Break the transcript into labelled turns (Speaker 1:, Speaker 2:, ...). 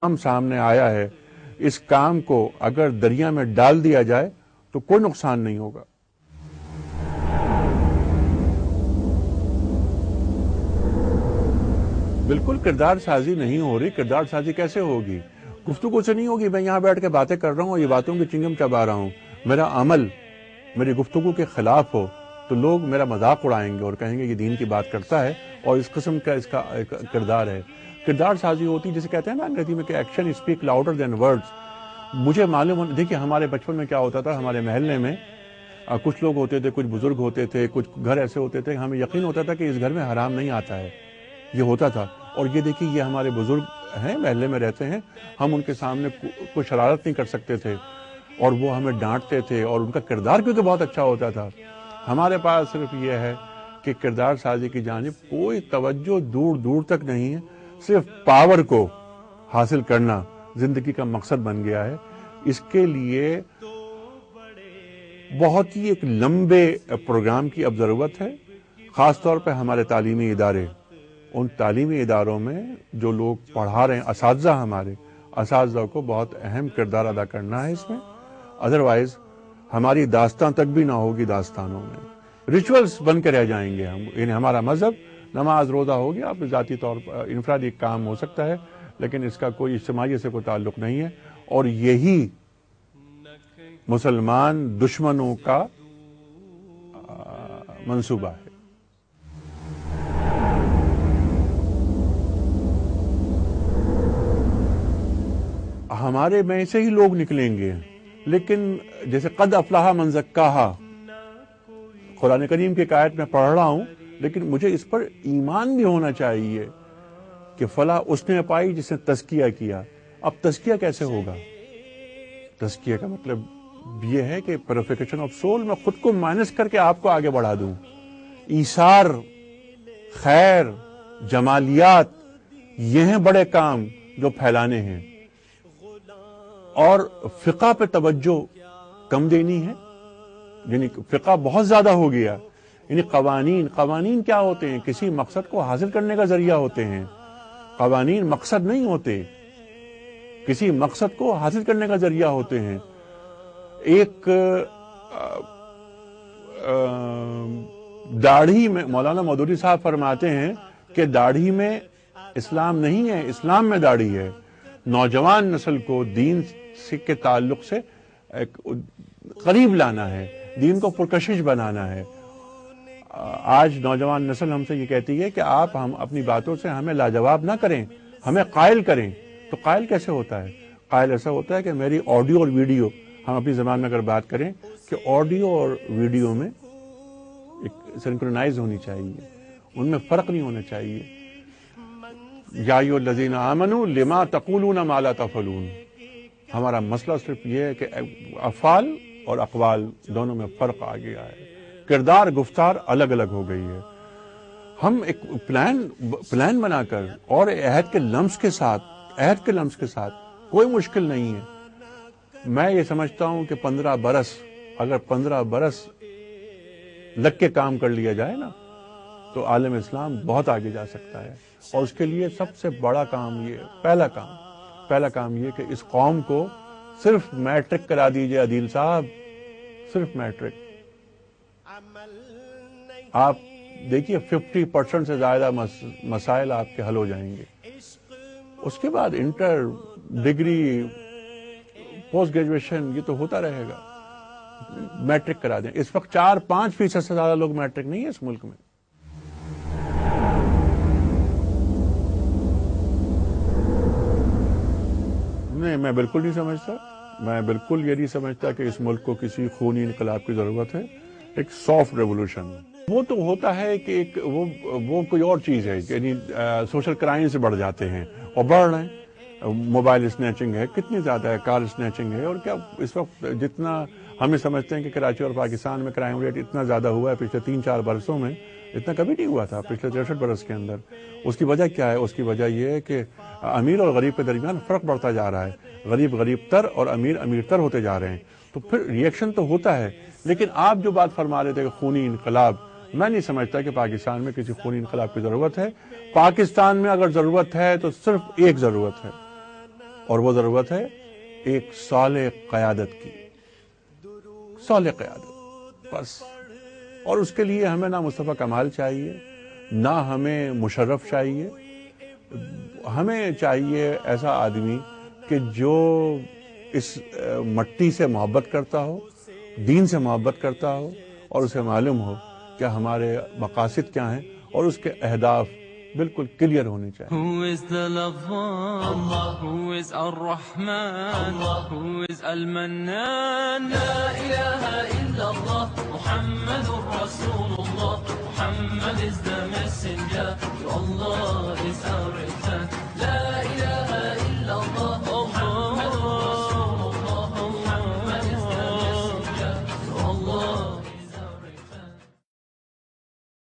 Speaker 1: کام سامنے آیا ہے، اس کام کو اگر دریا میں ڈال دیا جائے تو کوئی نقصان نہیں ہوگا۔ بالکل کردار سازی نہیں ہو رہی۔ کردار سازی کیسے ہوگی؟ گفتگو سے نہیں ہوگی۔ میں یہاں بیٹھ کے باتیں کر رہا ہوں اور یہ باتوں کی چنگم چبا رہا ہوں، میرا عمل میری گفتگو کے خلاف ہو تو لوگ میرا مذاق اڑائیں گے اور کہیں گے یہ دین کی بات کرتا ہے اور اس قسم کا اس کا کردار ہے۔ کردار سازی ہوتی جسے کہتے ہیں نا انگریزی میں کہ action speak louder than words. مجھے معلوم دیکھیے ہمارے بچپن میں کیا ہوتا تھا، ہمارے محلے میں کچھ لوگ ہوتے تھے، کچھ بزرگ ہوتے تھے، کچھ گھر ایسے ہوتے تھے، ہمیں یقین ہوتا تھا کہ اس گھر میں حرام نہیں آتا ہے، یہ ہوتا تھا۔ اور یہ دیکھیے یہ ہمارے بزرگ ہیں، محلے میں رہتے ہیں، ہم ان کے سامنے کوئی شرارت نہیں کر سکتے تھے اور وہ ہمیں ڈانٹتے تھے اور ان کا کردار کیونکہ بہت اچھا ہوتا تھا۔ ہمارے پاس صرف یہ ہے کہ کردار سازی کی جانب کوئی توجہ دور دور تک نہیں ہے، صرف پاور کو حاصل کرنا زندگی کا مقصد بن گیا ہے۔ اس کے لیے بہت ہی ایک لمبے پروگرام کی اب ضرورت ہے، خاص طور پہ ہمارے تعلیمی ادارے، ان تعلیمی اداروں میں جو لوگ پڑھا رہے ہیں، اساتذہ، ہمارے اساتذہ کو بہت اہم کردار ادا کرنا ہے اس میں، ادروائز ہماری داستان تک بھی نہ ہوگی، داستانوں میں ریچولز بن کے رہ جائیں گے ہم، یعنی ہمارا مذہب، نماز روزہ ہوگی، آپ ذاتی طور پر انفرادی کام ہو سکتا ہے لیکن اس کا کوئی اجتماعی سے کوئی تعلق نہیں ہے، اور یہی مسلمان دشمنوں کا منصوبہ ہے۔ ہمارے میں سے ہی لوگ نکلیں گے، لیکن جیسے قد افلح من زکاہا، قرآن کریم کی آیت میں پڑھ رہا ہوں، لیکن مجھے اس پر ایمان بھی ہونا چاہیے کہ فلاح اس نے پائی جس نے تزکیہ کیا۔ اب تزکیہ کیسے ہوگا؟ تزکیہ کا مطلب یہ ہے کہ پیوریفیکیشن آف سول، میں خود کو مائنس کر کے آپ کو آگے بڑھا دوں، ایثار، خیر، جمالیات، یہ ہیں بڑے کام جو پھیلانے ہیں، اور فقہ پہ توجہ کم دینی ہے، یعنی فقہ بہت زیادہ ہو گیا، یعنی قوانین کیا ہوتے ہیں؟ کسی مقصد کو حاصل کرنے کا ذریعہ ہوتے ہیں، قوانین مقصد نہیں ہوتے، کسی مقصد کو حاصل کرنے کا ذریعہ ہوتے ہیں۔ ایک داڑھی میں مولانا مودودی صاحب فرماتے ہیں کہ داڑھی میں اسلام نہیں ہے، اسلام میں داڑھی ہے۔ نوجوان نسل کو دین کے تعلق سے قریب لانا ہے، دین کو پرکشش بنانا ہے۔ آج نوجوان نسل ہم سے یہ کہتی ہے کہ آپ ہم اپنی باتوں سے ہمیں لاجواب نہ کریں، ہمیں قائل کریں۔ تو قائل کیسے ہوتا ہے؟ قائل ایسا ہوتا ہے کہ میری آڈیو اور ویڈیو، ہم اپنی زبان میں اگر بات کریں کہ آڈیو اور ویڈیو میں ایک سنکرونائز ہونی چاہیے، ان میں فرق نہیں ہونا چاہیے۔ یا ایھا الذین آمنوا لما تقولون ما لا تفعلون، ہمارا مسئلہ صرف یہ ہے کہ افعال اور اقوال دونوں میں فرق آ گیا ہے، کردار گفتار الگ الگ ہو گئی ہے۔ ہم ایک پلان بنا کر اور عہد کے لمس کے ساتھ کوئی مشکل نہیں ہے۔ میں یہ سمجھتا ہوں کہ 15 برس لگ کے کام کر لیا جائے نا تو عالم اسلام بہت آگے جا سکتا ہے، اور اس کے لیے سب سے بڑا کام یہ پہلا کام یہ کہ اس قوم کو صرف میٹرک کرا دیجئے عدیل صاحب، صرف میٹرک۔ آپ دیکھیے 50% سے زیادہ مسائل آپ کے حل ہو جائیں گے۔ اس کے بعد انٹر، ڈگری، پوسٹ گریجویشن، یہ تو ہوتا رہے گا۔ میٹرک کرا دیں۔ اس وقت 4-5% سے زیادہ لوگ میٹرک نہیں ہے اس ملک میں۔ نہیں، میں بالکل نہیں سمجھتا، میں بالکل یہ نہیں سمجھتا کہ اس ملک کو کسی خونی انقلاب کی ضرورت ہے، ایک سافٹ ریولوشن۔ وہ تو ہوتا ہے کہ ایک وہ کوئی اور چیز ہے، یعنی سوشل کرائم سے بڑھ جاتے ہیں اور بڑھ رہے ہیں۔ موبائل اسنیچنگ ہے، کتنی زیادہ ہے، کار اسنیچنگ ہے، اور کیا اس وقت جتنا ہمیں سمجھتے ہیں کہ کراچی اور پاکستان میں کرائم ریٹ اتنا زیادہ ہوا ہے پچھلے 3-4 برسوں میں، اتنا کبھی نہیں ہوا تھا پچھلے 63 برس کے اندر۔ اس کی وجہ کیا ہے؟ اس کی وجہ یہ ہے کہ امیر اور غریب کے درمیان فرق بڑھتا جا رہا ہے، غریب تر اور امیر تر ہوتے جا رہے ہیں، تو پھر ریئیکشن تو ہوتا ہے۔ لیکن آپ جو بات فرما رہے تھے کہ خونی انقلاب، میں نہیں سمجھتا کہ پاکستان میں کسی خونی انقلاب کی ضرورت ہے۔ پاکستان میں اگر ضرورت ہے تو صرف ایک ضرورت ہے، اور وہ ضرورت ہے ایک صالح قیادت کی، صالح قیادت بس. اور اس کے لیے ہمیں نہ مصطفیٰ کمال چاہیے، نہ ہمیں مشرف چاہیے. ہمیں چاہیے ایسا آدمی کہ جو اس مٹی سے محبت کرتا ہو، دین سے محبت کرتا ہو، اور اسے معلوم ہو کہ ہمارے مقاصد کیا ہیں اور اس کے اہداف بالکل کلیئر ہونی چاہیے.
Speaker 2: Who is the Lafan? Who is Ar-Rahman? Who is Al-Mannan? La ilaha illallah, Muhammadur Rasulullah. Muhammad is the messenger to Allah.